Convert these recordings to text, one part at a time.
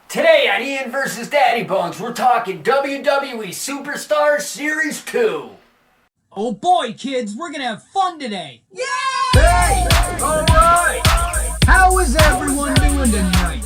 Today on Ian vs. Daddybones, we're talking WWE Superstars Series 2. Oh boy, kids, we're gonna have fun today. Yay! Hey! Alright! How is everyone doing tonight?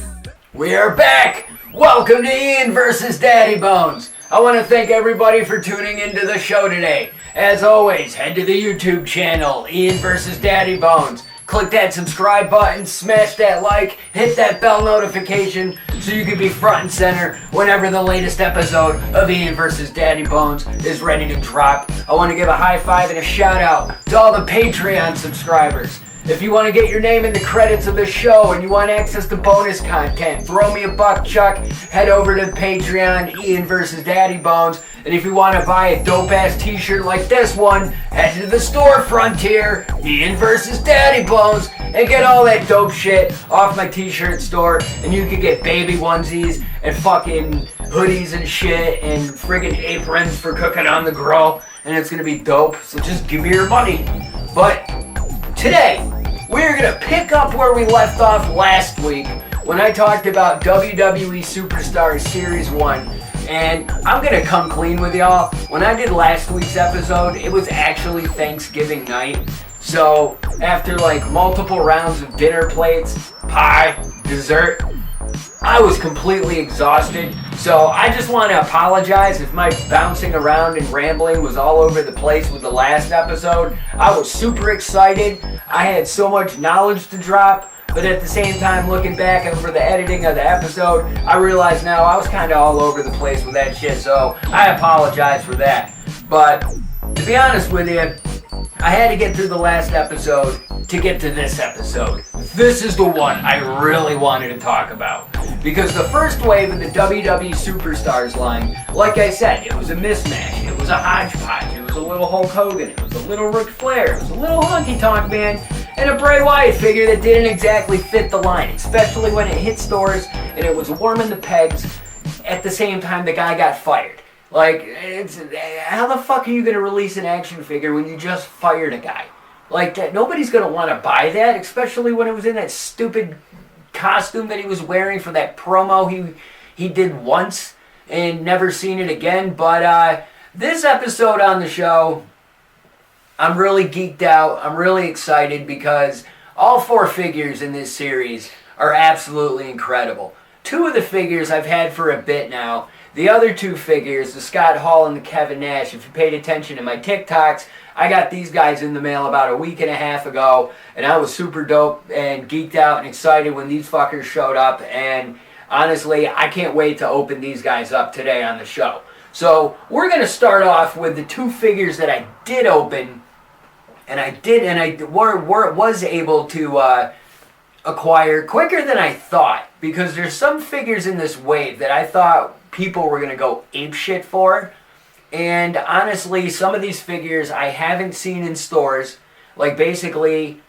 We are back! Welcome to Ian vs. Daddybones. I want to thank everybody for tuning into the show today. As always, head to the YouTube channel, Ian vs. Daddybones. Click that subscribe button, smash that like, hit that bell notification so you can be front and center whenever the latest episode of Ian vs. Daddybones is ready to drop. I want to give a high five and a shout out to all the Patreon subscribers. If you want to get your name in the credits of the show and you want access to bonus content, throw me a buck, Chuck. Head over to Patreon, Ian vs. Daddybones. And if you want to buy a dope-ass t-shirt like this one, head to the storefront here, Ian vs. Daddybones, and get all that dope shit off my t-shirt store. And you can get baby onesies and fucking hoodies and shit and friggin' aprons for cooking on the grill. And it's going to be dope, so just give me your money. But today, we're going to pick up where we left off last week when I talked about WWE Superstars Series 1. And I'm going to come clean with y'all. When I did last week's episode, it was actually Thanksgiving night. So after like multiple rounds of dinner plates, pie, dessert, I was completely exhausted. So I just want to apologize if my bouncing around and rambling was all over the place with the last episode. I was super excited. I had so much knowledge to drop. But at the same time, looking back over the editing of the episode, I realize now I was kind of all over the place with that shit, so I apologize for that. But to be honest with you, I had to get through the last episode to get to this episode. This is the one I really wanted to talk about. Because the first wave of the WWE Superstars line, like I said, it was a mismatch, it was a hodgepodge, it was a little Hulk Hogan, it was a little Ric Flair, it was a little Honky Tonk Man, and a Bray Wyatt figure that didn't exactly fit the line, especially when it hit stores and it was warming the pegs at the same time the guy got fired. Like, how the fuck are you going to release an action figure when you just fired a guy? Like, that, nobody's going to want to buy that, especially when it was in that stupid costume that he was wearing for that promo he did once and never seen it again. But this episode on the show, I'm really geeked out. I'm really excited because all four figures in this series are absolutely incredible. Two of the figures I've had for a bit now. The other two figures, the ScottHall and the KevinNash, if you paid attention to my TikToks, I got these guys in the mail about a week and a half ago, and I was super dope and geeked out and excited when these fuckers showed up, and honestly, I can't wait to open these guys up today on the show. So, we're going to start off with the two figures that I did open, and I was able to acquire quicker than I thought, because there's some figures in this wave that I thought people were going to go apeshit for. And honestly, some of these figures I haven't seen in stores. Like basically,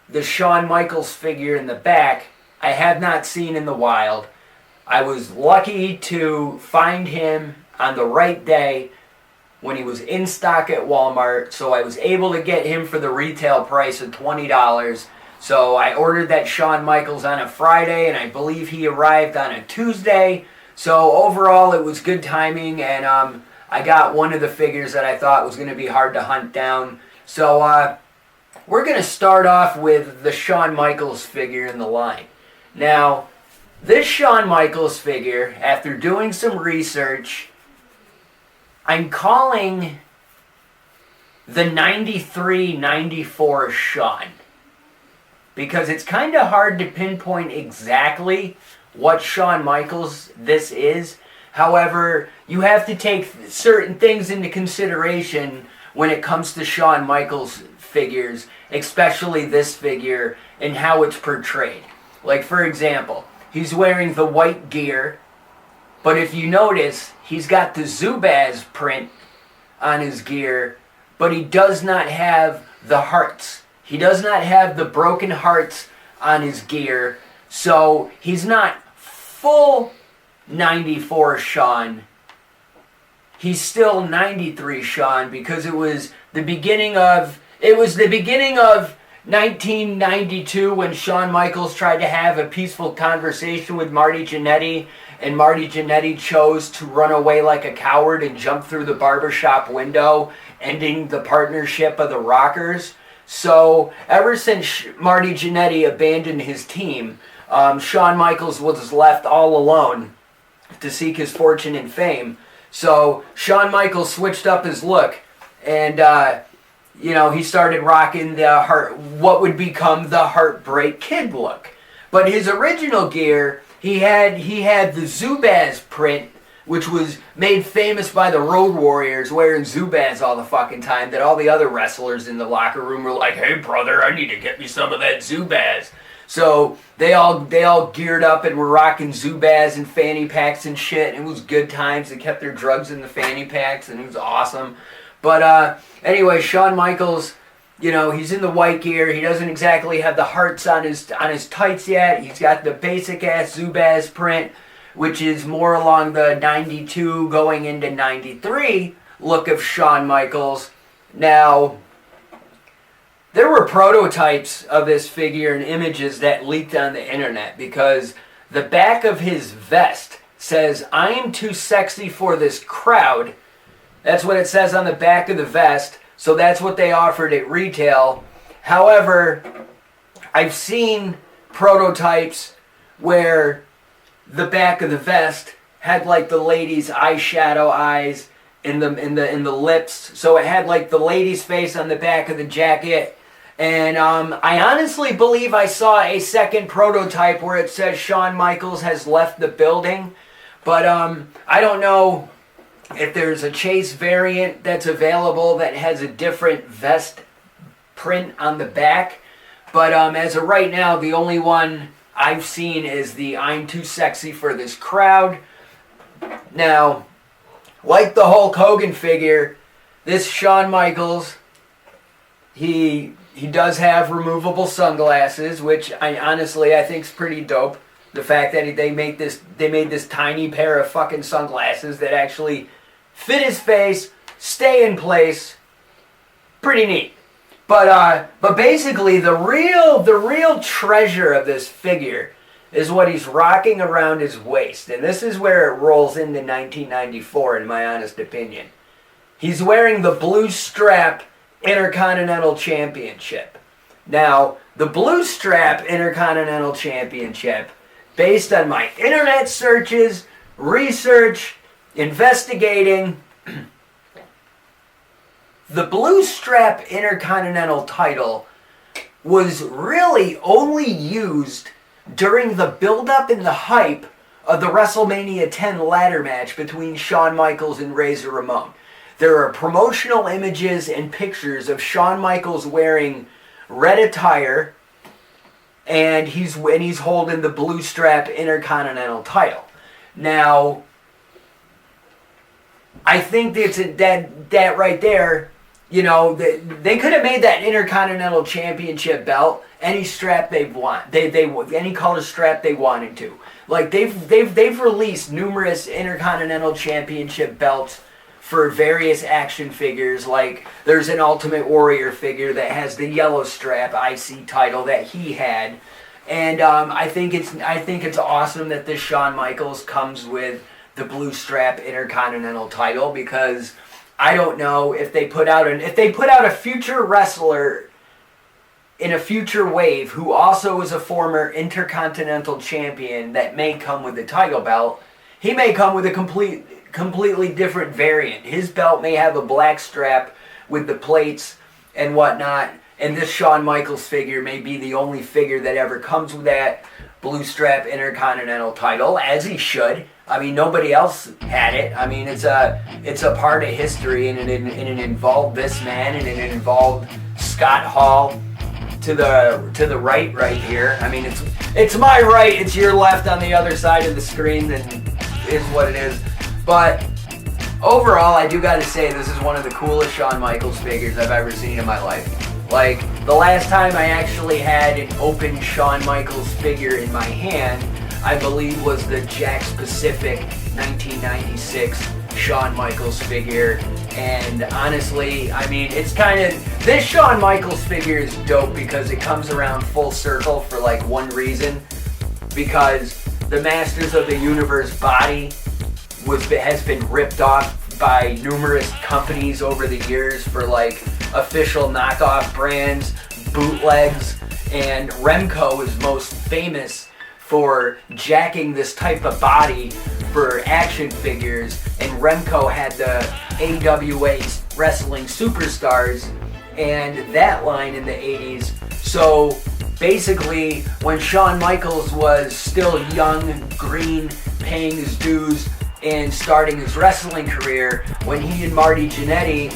the Shawnmichaels figure in the back, I have not seen in the wild. I was lucky to find him on the right day when he was in stock at Walmart. So I was able to get him for the retail price of $20. So I ordered that Shawnmichaels on a Friday, and I believe he arrived on a Tuesday. So overall, it was good timing, and I got one of the figures that I thought was going to be hard to hunt down. So we're going to start off with the Shawnmichaels figure in the line. Now, this Shawnmichaels figure, after doing some research, I'm calling the 93-94 Shawn. Because it's kind of hard to pinpoint exactly what Shawnmichaels this is. However, you have to take certain things into consideration when it comes to Shawnmichaels figures, especially this figure and how it's portrayed. Like, for example, he's wearing the white gear, but if you notice, he's got the Zubaz print on his gear, but he does not have the hearts. He does not have the broken hearts on his gear, so he's not full 94 Shawn. He's still 93 Shawn because it was the beginning of 1992, when Shawn Michaels tried to have a peaceful conversation with Marty Jannetty, and Marty Jannetty chose to run away like a coward and jump through the barbershop window, ending the partnership of the Rockers. So ever since Marty Jannetty abandoned his team, Shawn Michaels was left all alone to seek his fortune and fame. So Shawn Michaels switched up his look, and he started rocking what would become the Heartbreak Kid look. But his original gear, he had the Zubaz print, which was made famous by the Road Warriors wearing Zubaz all the fucking time, that all the other wrestlers in the locker room were like, "Hey brother, I need to get me some of that Zubaz." So they all geared up and were rocking Zubaz and fanny packs and shit, and it was good times. They kept their drugs in the fanny packs, and it was awesome. But anyway, Shawn Michaels, he's in the white gear. He doesn't exactly have the hearts on his tights yet. He's got the basic ass Zubaz print, which is more along the 92 going into 93 look of Shawn Michaels. Now, there were prototypes of this figure and images that leaked on the internet, because the back of his vest says, "I am too sexy for this crowd." That's what it says on the back of the vest. So that's what they offered at retail. However, I've seen prototypes where the back of the vest had like the lady's eyeshadow eyes in the lips. So it had like the lady's face on the back of the jacket. And I honestly believe I saw a second prototype where it says Shawn Michaels has left the building. But I don't know if there's a Chase variant that's available that has a different vest print on the back. But as of right now, the only one I've seen is the "I'm too sexy for this crowd." Now, like the Hulk Hogan figure, this Shawn Michaels, he does have removable sunglasses, which I think is pretty dope. The fact that they made this tiny pair of fucking sunglasses that actually fit his face, stay in place, pretty neat. But basically the real treasure of this figure is what he's rocking around his waist, and this is where it rolls into 1994, in my honest opinion. He's wearing the blue strap Intercontinental Championship. Now, the blue strap Intercontinental Championship, based on my internet searches, research, investigating, the blue strap Intercontinental title was really only used during the build-up and the hype of the WrestleMania 10 ladder match between Shawn Michaels and Razor Ramon. There are promotional images and pictures of Shawn Michaels wearing red attire, and he's holding the blue strap Intercontinental title. Now, I think that right there, they could have made that Intercontinental Championship belt any strap they want. They any color strap they wanted to. Like they've released numerous Intercontinental Championship belts for various action figures. Like there's an Ultimate Warrior figure that has the yellow strap IC title that he had, and I think it's awesome that this Shawn Michaels comes with the blue strap Intercontinental title, because I don't know if they put out a future wrestler in a future wave who also is a former Intercontinental champion that may come with the title belt. He may come with a completely different variant. His belt may have a black strap with the plates and whatnot, and this Shawn Michaels figure may be the only figure that ever comes with that blue strap Intercontinental title, as he should. I mean, nobody else had it. I mean, it's a part of history, and it involved this man, and it involved ScottHall to the right here. I mean, it's my right, it's your left on the other side of the screen, and is what it is. But overall, I do gotta say, this is one of the coolest Shawn Michaels figures I've ever seen in my life. Like, the last time I actually had an open Shawn Michaels figure in my hand, I believe was the Jakks Pacific 1996 Shawn Michaels figure. And honestly, I mean, it's kind of, This Shawn Michaels figure is dope because it comes around full circle for like one reason. Because the Masters of the Universe body has been ripped off by numerous companies over the years for like official knockoff brands, bootlegs, and Remco is most famous for jacking this type of body for action figures, and Remco had the AWA Wrestling Superstars and that line in the 80s. So basically, when Shawn Michaels was still young and green, paying his dues and starting his wrestling career, when he and Marty Jannetty,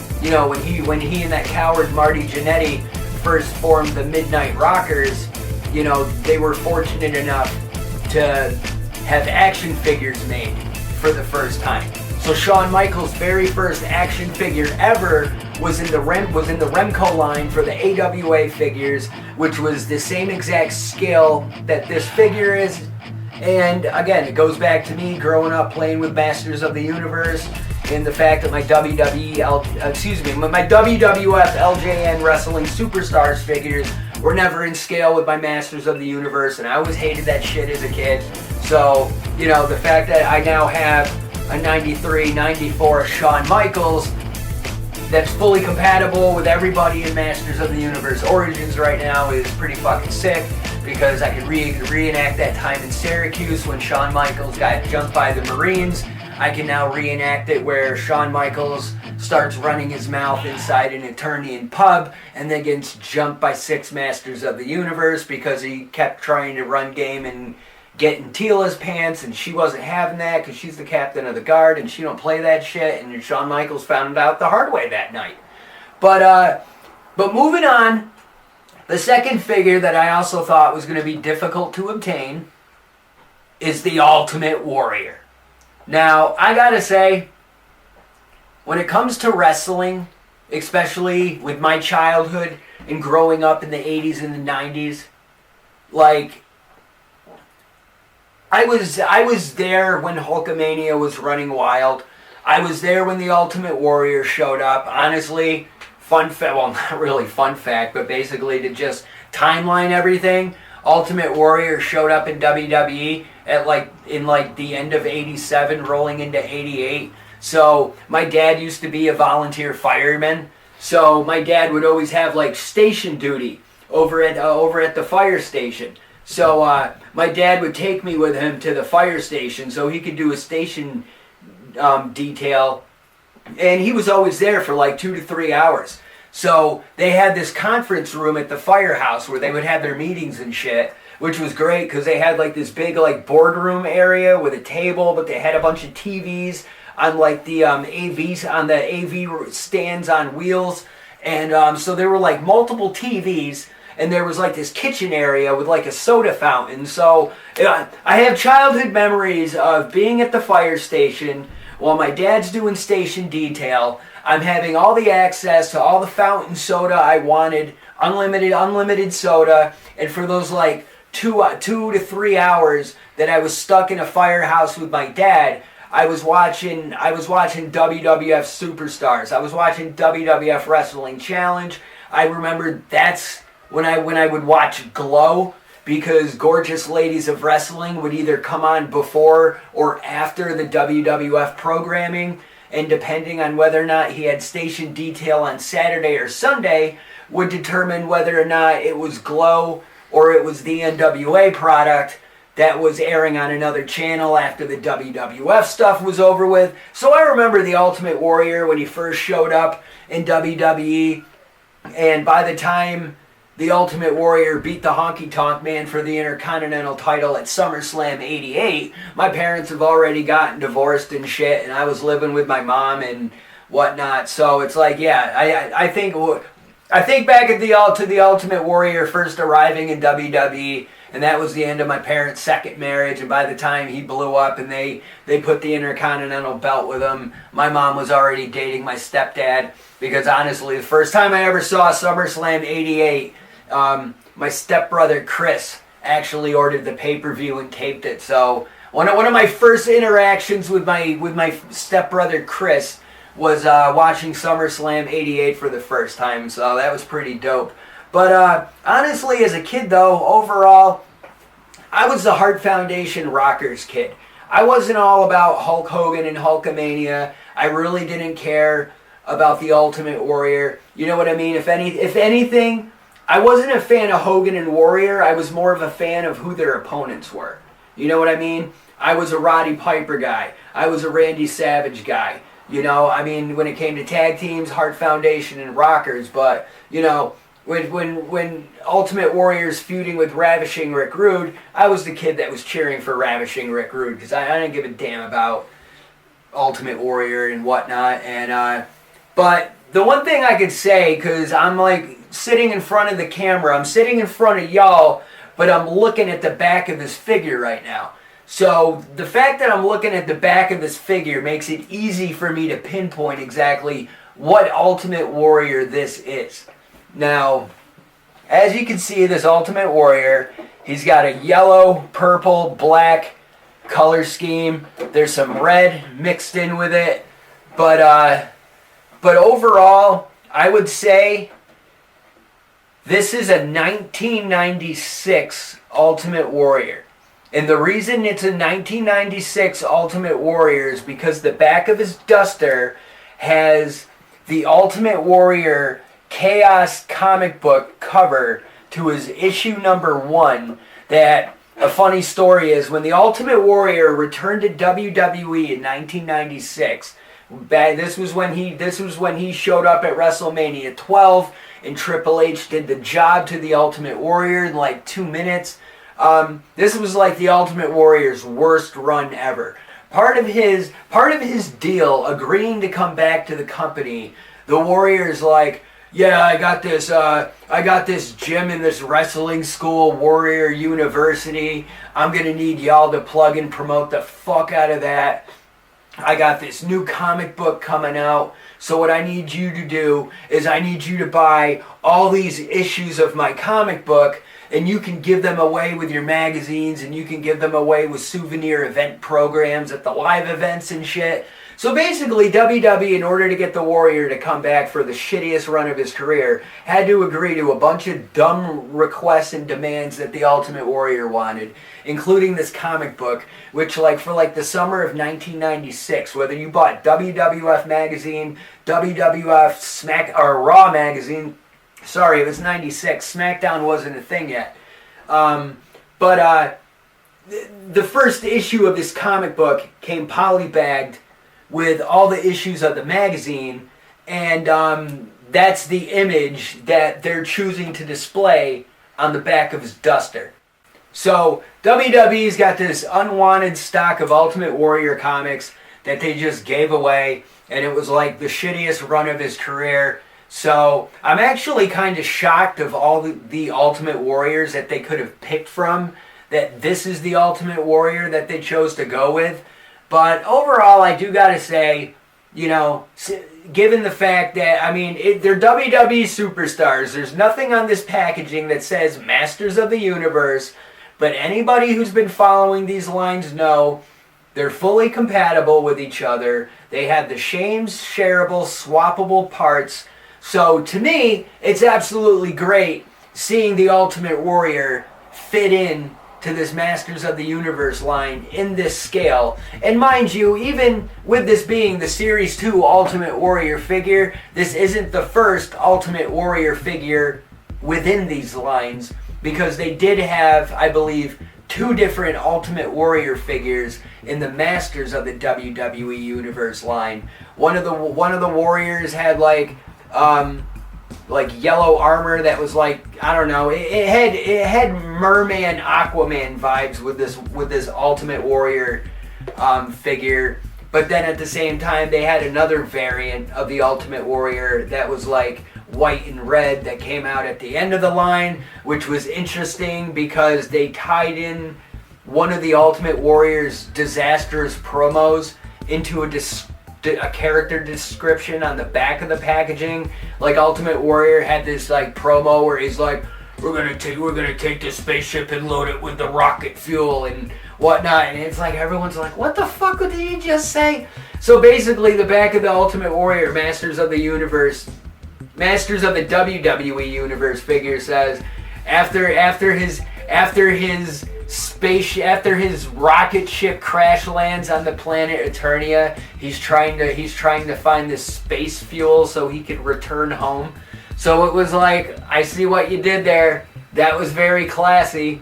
when he and that coward Marty Jannetty first formed the Midnight Rockers, they were fortunate enough to have action figures made for the first time. So Shawn Michaels' very first action figure ever was in the Remco line for the AWA figures, which was the same exact scale that this figure is. And again, it goes back to me growing up playing with Masters of the Universe, and the fact that my WWF LJN Wrestling Superstars figures were never in scale with my Masters of the Universe, and I always hated that shit as a kid. So, the fact that I now have a 93, 94 Shawn Michaels that's fully compatible with everybody in Masters of the Universe Origins right now is pretty fucking sick, because I can reenact that time in Syracuse when Shawn Michaels got jumped by the Marines. I can now reenact it where Shawn Michaels starts running his mouth inside an Eternian pub and then gets jumped by 6 Masters of the Universe because he kept trying to run game and get in Tila's pants, and she wasn't having that because she's the captain of the guard and she don't play that shit, and Shawn Michaels found out the hard way that night. But moving on, the second figure that I also thought was going to be difficult to obtain is the Ultimate Warrior. Now, I gotta say, when it comes to wrestling, especially with my childhood and growing up in the 80s and the 90s, like, I was there when Hulkamania was running wild. I was there when the Ultimate Warrior showed up. Honestly, fun fact, well, not really fun fact, but basically to just timeline everything, Ultimate Warrior showed up in WWE in the end of 87, rolling into 88. So my dad used to be a volunteer fireman. So my dad would always have like station duty over at the fire station. So my dad would take me with him to the fire station so he could do a station detail, and he was always there for like 2 to 3 hours. So they had this conference room at the firehouse where they would have their meetings and shit, which was great because they had like this big like boardroom area with a table, but they had a bunch of TVs on like the AV stands on wheels, and so there were like multiple TVs. And there was like this kitchen area with like a soda fountain. So I have childhood memories of being at the fire station while my dad's doing station detail. I'm having all the access to all the fountain soda I wanted, unlimited soda. And for those like 2 to 3 hours that I was stuck in a firehouse with my dad, I was watching WWF Superstars. I was watching WWF Wrestling Challenge. I remember that's when I would watch Glow, because Gorgeous Ladies of Wrestling would either come on before or after the WWF programming, and depending on whether or not he had station detail on Saturday or Sunday would determine whether or not it was Glow or it was the NWA product that was airing on another channel after the WWF stuff was over with. So I remember the Ultimate Warrior when he first showed up in WWE, and by the time the Ultimate Warrior beat the Honky Tonk Man for the Intercontinental title at SummerSlam 88, my parents have already gotten divorced and shit, and I was living with my mom and whatnot. So it's like, yeah, I think back at the Ultimate Warrior first arriving in WWE, and that was the end of my parents' second marriage, and by the time he blew up and they put the Intercontinental belt with him, my mom was already dating my stepdad, because honestly, the first time I ever saw SummerSlam 88, my stepbrother Chris actually ordered the pay-per-view and taped it. So one of my first interactions with my stepbrother Chris was watching SummerSlam '88 for the first time, so that was pretty dope. But honestly, as a kid though, overall, I was the Hart Foundation Rockers kid. I wasn't all about Hulk Hogan and Hulkamania. I really didn't care about the Ultimate Warrior. You know what I mean? If anything, I wasn't a fan of Hogan and Warrior. I was more of a fan of who their opponents were. You know what I mean? I was a Roddy Piper guy. I was a Randy Savage guy. You know, I mean, when it came to tag teams, Hart Foundation and Rockers. But, you know, when Ultimate Warrior's feuding with Ravishing Rick Rude, I was the kid that was cheering for Ravishing Rick Rude because I didn't give a damn about Ultimate Warrior and whatnot. And but the one thing I could say, because I'm like sitting in front of the camera, I'm sitting in front of y'all, but I'm looking at the back of this figure right now. So the fact that I'm looking at the back of this figure makes it easy for me to pinpoint exactly what Ultimate Warrior this is. Now, as you can see, this Ultimate Warrior, he's got a yellow, purple, black color scheme. There's some red mixed in with it. But overall, I would say this is a 1996 Ultimate Warrior. And the reason it's a 1996 Ultimate Warrior is because the back of his duster has the Ultimate Warrior Chaos comic book cover to his issue number 1. That a funny story is when the Ultimate Warrior returned to WWE in 1996. This was when he showed up at WrestleMania 12, and Triple H did the job to the Ultimate Warrior in like 2 minutes. This was like the Ultimate Warrior's worst run ever. Part of his deal agreeing to come back to the company, the Warrior's like, yeah, I got this gym in this wrestling school, Warrior University. I'm gonna need y'all to plug and promote the fuck out of that. I got this new comic book coming out. So what I need you to do is I need you to buy all these issues of my comic book, and you can give them away with your magazines, and you can give them away with souvenir event programs at the live events and shit. So basically, WWE, in order to get the Warrior to come back for the shittiest run of his career, had to agree to a bunch of dumb requests and demands that the Ultimate Warrior wanted, including this comic book, which for the summer of 1996, whether you bought WWF magazine, WWF Raw magazine, sorry, it was 96, SmackDown wasn't a thing yet, the first issue of this comic book came polybagged with all the issues of the magazine, and that's the image that they're choosing to display on the back of his duster. So WWE's got this unwanted stock of Ultimate Warrior comics that they just gave away, and it was like the shittiest run of his career. So I'm actually kind of shocked of all the Ultimate Warriors that they could have picked from, that this is the Ultimate Warrior that they chose to go with. But overall, I do gotta say, you know, given the fact that, I mean, they're WWE Superstars. There's nothing on this packaging that says Masters of the Universe. But anybody who's been following these lines know they're fully compatible with each other. They have the same shareable, swappable parts. So to me, it's absolutely great seeing the Ultimate Warrior fit in to this Masters of the Universe line in this scale. And mind you, even with this being the Series 2 Ultimate Warrior figure, this isn't the first Ultimate Warrior figure within these lines, because they did have, I believe, 2 different Ultimate Warrior figures in the Masters of the WWE Universe line. One of the Warriors had like yellow armor that was like, I don't know, it had Merman, Aquaman vibes with this Ultimate Warrior figure. But then at the same time, they had another variant of the Ultimate Warrior that was like white and red that came out at the end of the line, which was interesting because they tied in one of the Ultimate Warrior's disastrous promos into a character description on the back of the packaging. Like Ultimate Warrior had this like promo where he's like, we're gonna take this spaceship and load it with the rocket fuel, and whatnot, and it's like everyone's like, what the fuck did he just say? So basically, the back of the Ultimate Warrior Masters of the Universe, Masters of the WWE Universe figure says, after his rocket ship crash lands on the planet Eternia, he's trying to find this space fuel so he can return home. So it was like, I see what you did there. That was very classy.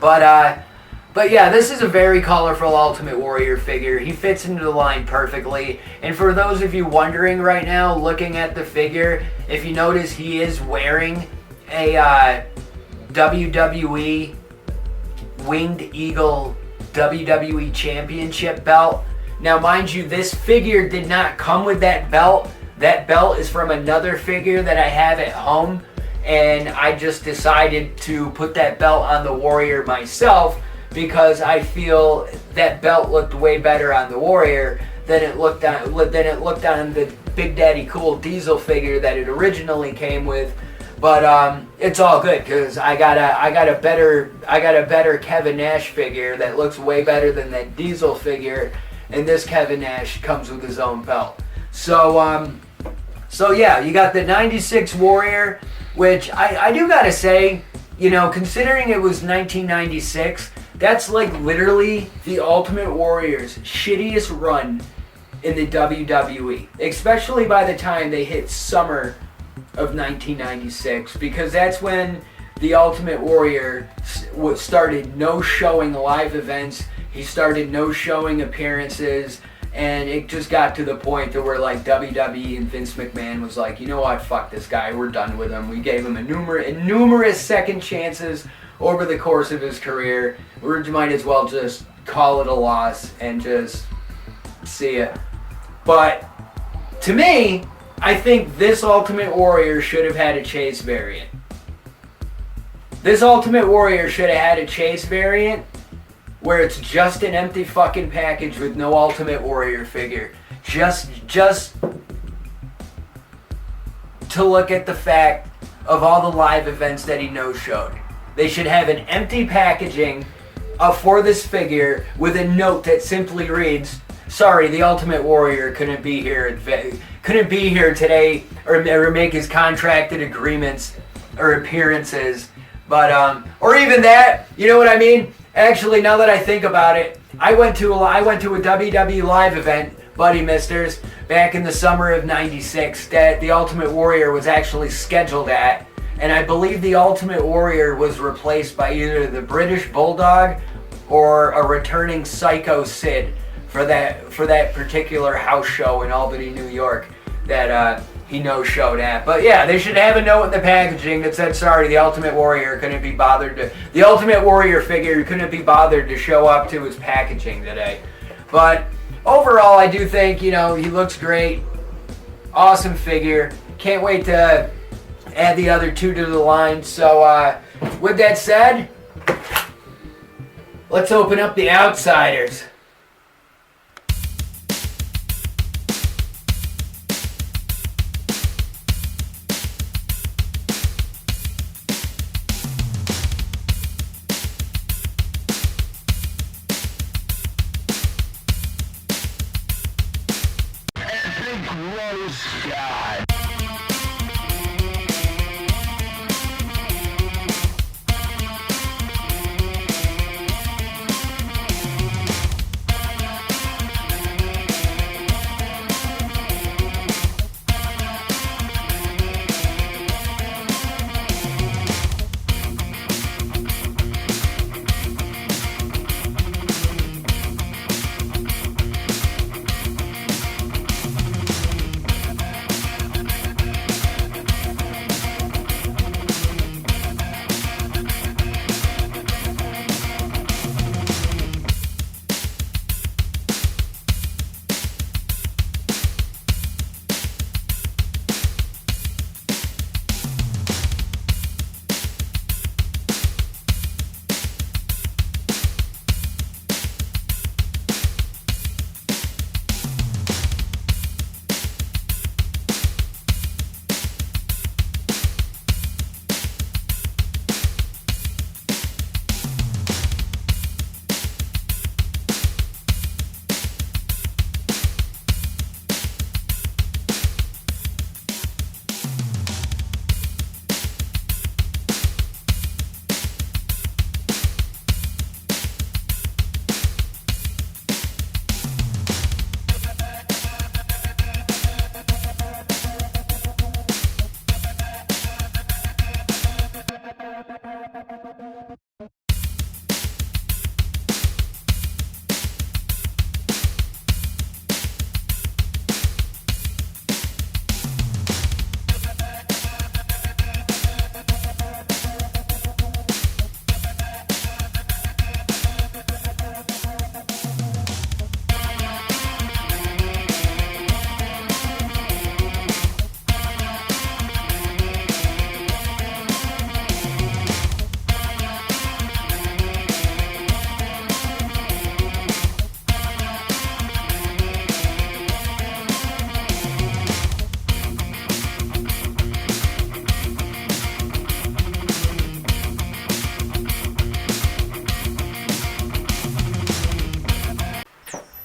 But yeah, this is a very colorful Ultimate Warrior figure. He fits into the line perfectly. And for those of you wondering right now, looking at the figure, if you notice, he is wearing a WWE Winged Eagle WWE Championship belt. Now, mind you, this figure did not come with that belt. That belt is from another figure that I have at home, and I just decided to put that belt on the Warrior myself because I feel that belt looked way better on the Warrior than it looked on the Big Daddy Cool Diesel figure that it originally came with. But it's all good because I got a better KevinNash figure that looks way better than that Diesel figure, and this KevinNash comes with his own belt. So yeah, you got the '96 Warrior, which I do gotta say, you know, considering it was 1996, that's like literally the Ultimate Warrior's shittiest run in the WWE, especially by the time they hit summer of 1996, because that's when the Ultimate Warrior started no-showing live events. He started no-showing appearances, and it just got to the point to where like WWE and Vince McMahon was like, you know what, fuck this guy, we're done with him. We gave him numerous second chances over the course of his career. We might as well just call it a loss and just see it. But to me, I think this Ultimate Warrior should have had a Chase variant. This Ultimate Warrior should have had a Chase variant where it's just an empty fucking package with no Ultimate Warrior figure. Just to look at the fact of all the live events that he no-showed. They should have an empty packaging for this figure with a note that simply reads, sorry, the Ultimate Warrior couldn't be here today or make his contracted agreements or appearances. But or even that, you know what I mean? Actually, now that I think about it, I went to a WWE live event, Buddy Misters, back in the summer of '96 that the Ultimate Warrior was actually scheduled at, and I believe the Ultimate Warrior was replaced by either the British Bulldog or a returning Psycho Sid for that particular house show in Albany, New York that he no-showed at. But yeah, they should have a note in the packaging that said, sorry, the Ultimate Warrior couldn't be bothered to... The Ultimate Warrior figure couldn't be bothered to show up to his packaging today. But overall, I do think, you know, he looks great. Awesome figure. Can't wait to add the other two to the line. So, with that said, let's open up the outsiders.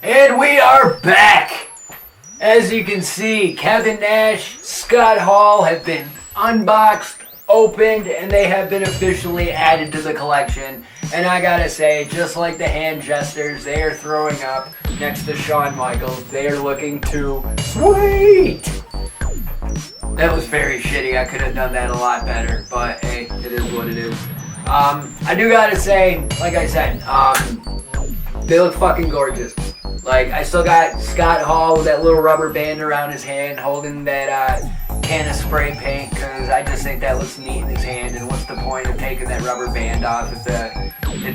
And we are back! As you can see, KevinNash, ScottHall have been unboxed, opened, and they have been officially added to the collection. And I gotta say, just like the hand gestures, they are throwing up next to Shawnmichaels. They are looking too sweet! That was very shitty. I could have done that a lot better, but hey, it is what it is. I do gotta say, like I said, they look fucking gorgeous. Like, I still got ScottHall with that little rubber band around his hand holding that can of spray paint, because I just think that looks neat in his hand, and what's the point of taking that rubber band off if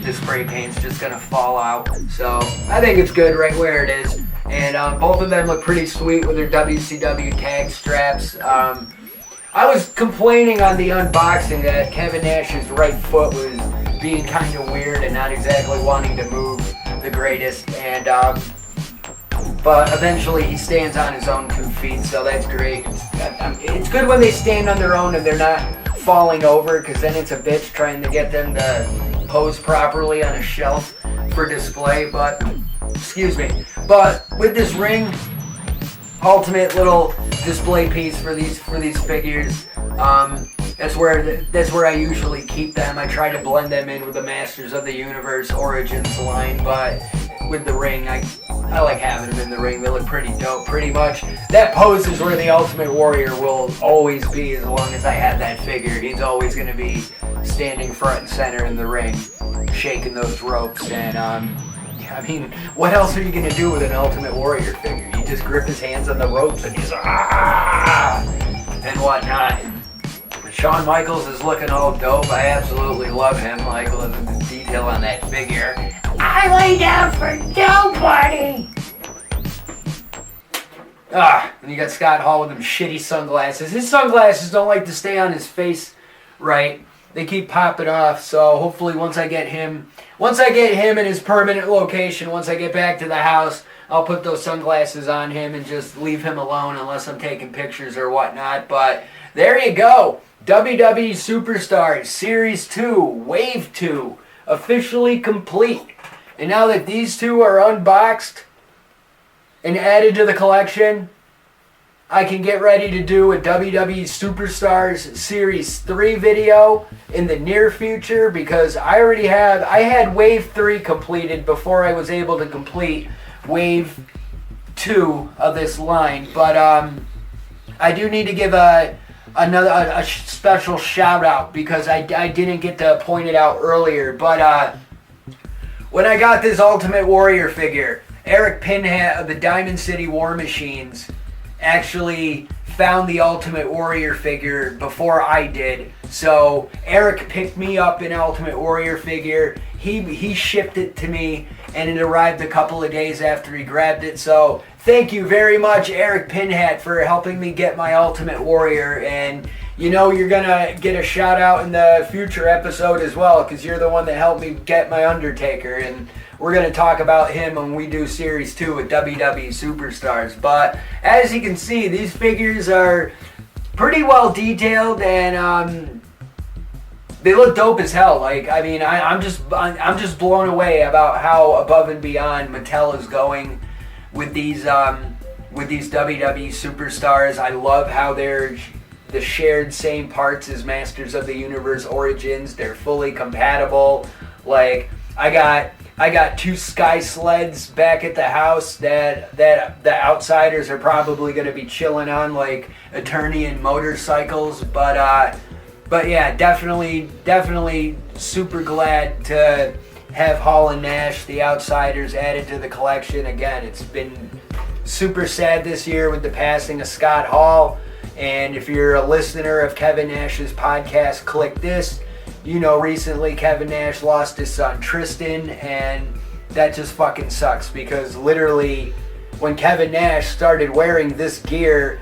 the spray paint's just gonna fall out. So, I think it's good right where it is. And both of them look pretty sweet with their WCW tag straps. I was complaining on the unboxing that KevinNash's right foot was being kind of weird and not exactly wanting to move the greatest, and but eventually he stands on his own 2 feet, so that's great. It's good when they stand on their own and they're not falling over, because then it's a bitch trying to get them to pose properly on a shelf for display. But excuse me, but with this ring, ultimate little display piece for these figures. That's where I usually keep them. I try to blend them in with the Masters of the Universe Origins line, but with the ring, I like having them in the ring. They look pretty dope. Pretty much, that pose is where the Ultimate Warrior will always be as long as I have that figure. He's always going to be standing front and center in the ring, shaking those ropes. And I mean, what else are you going to do with an Ultimate Warrior figure? You just grip his hands on the ropes and he's and whatnot. Shawnmichaels is looking all dope. I absolutely love him. Like, look at the detail on that figure. I lay down for nobody! And you got ScottHall with them shitty sunglasses. His sunglasses don't like to stay on his face right. They keep popping off, so hopefully once I get him in his permanent location, once I get back to the house, I'll put those sunglasses on him and just leave him alone unless I'm taking pictures or whatnot. But there you go. WWE Superstars Series 2, Wave 2, officially complete. And now that these two are unboxed and added to the collection, I can get ready to do a WWE Superstars Series 3 video in the near future, because I had Wave 3 completed before I was able to complete Wave 2 of this line. But I do need to give a special shout out, because I didn't get to point it out earlier. But when I got this Ultimate Warrior figure, Eric Pinhat of the Diamond City War Machines actually found the Ultimate Warrior figure before I did. So Eric picked me up an Ultimate Warrior figure. He shipped it to me, and it arrived a couple of days after he grabbed it. So thank you very much, Eric Pinhat, for helping me get my Ultimate Warrior. And you know you're gonna get a shout out in the future episode as well, because you're the one that helped me get my Undertaker, and we're gonna talk about him when we do Series 2 with WWE Superstars. But as you can see, these figures are pretty well detailed, and they look dope as hell. Like, I mean, I'm just blown away about how above and beyond Mattel is going with these WWE Superstars. I love how they're the shared same parts as Masters of the Universe Origins. They're fully compatible. Like, I got 2 Sky Sleds back at the house that the outsiders are probably going to be chilling on, like Attorney and Motorcycles. But yeah, definitely super glad to have Hall and Nash, the outsiders, added to the collection. Again, it's been super sad this year with the passing of ScottHall. And if you're a listener of Kevin Nash's podcast, Click This, you know recently Kevin Nash lost his son Tristan, and that just fucking sucks, because literally when Kevin Nash started wearing this gear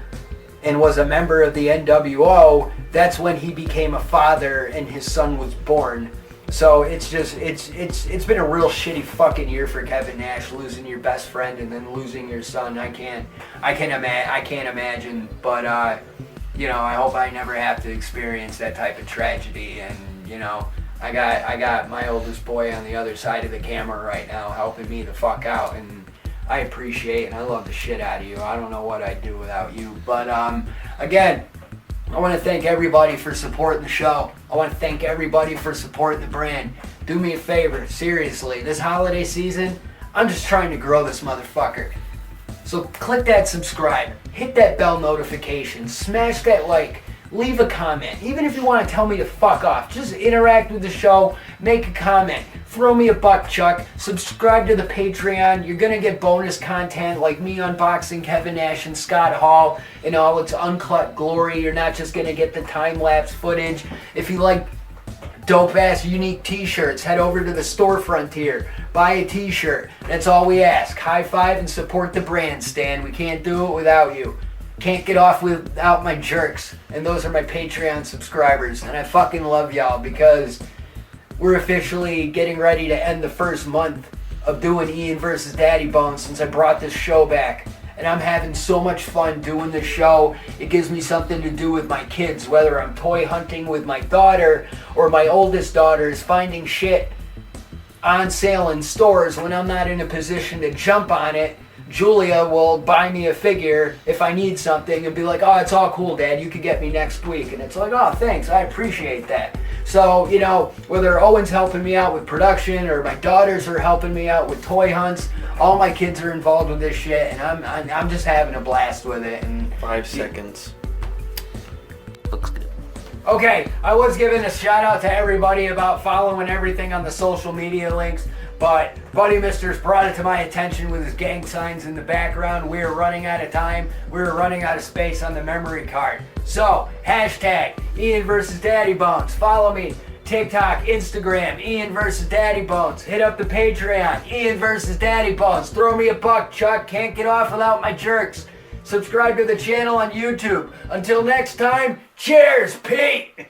and was a member of the NWO, that's when he became a father and his son was born. So it's been a real shitty fucking year for Kevin Nash, losing your best friend and then losing your son. I can't imagine. But you know, I hope I never have to experience that type of tragedy. And you know, I got my oldest boy on the other side of the camera right now helping me the fuck out, and I appreciate and I love the shit out of you. I don't know what I'd do without you. But again, I want to thank everybody for supporting the show. I want to thank everybody for supporting the brand. Do me a favor, seriously. This holiday season, I'm just trying to grow this motherfucker. So click that subscribe, hit that bell notification, smash that like, leave a comment. Even if you want to tell me to fuck off, just interact with the show, make a comment, throw me a buck, Chuck, subscribe to the Patreon. You're going to get bonus content like me unboxing KevinNash and ScottHall in all its uncut glory. You're not just going to get the time-lapse footage. If you like dope-ass unique t-shirts, head over to the storefront here. Buy a t-shirt. That's all we ask. High five and support the brand, Stan. We can't do it without you. Can't get off without my jerks. And those are my Patreon subscribers. And I fucking love y'all because we're officially getting ready to end the first month of doing Ian versus Daddybones since I brought this show back. And I'm having so much fun doing this show. It gives me something to do with my kids, whether I'm toy hunting with my daughter or my oldest daughter is finding shit on sale in stores when I'm not in a position to jump on it. Julia will buy me a figure if I need something and be like, oh, it's all cool, Dad. You could get me next week. And it's like, oh, thanks. I appreciate that. So, you know, whether Owen's helping me out with production or my daughters are helping me out with toy hunts, all my kids are involved with this shit, and I'm just having a blast with it. And 5 seconds. Looks good. Okay, I was giving a shout out to everybody about following everything on the social media links, but Buddy Misters brought it to my attention with his gang signs in the background. We are running out of time. We are running out of space on the memory card. So, hashtag Ian versus Daddybones. Follow me. TikTok, Instagram, Ian versus Daddybones. Hit up the Patreon, Ian versus Daddybones. Throw me a buck, Chuck. Can't get off without my jerks. Subscribe to the channel on YouTube. Until next time, cheers, Pete!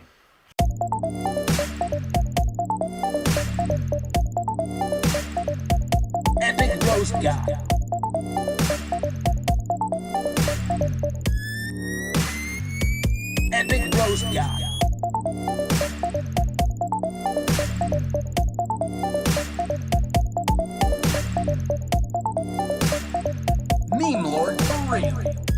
Epic roast guy. Epic roast guy. Meme Lord for real.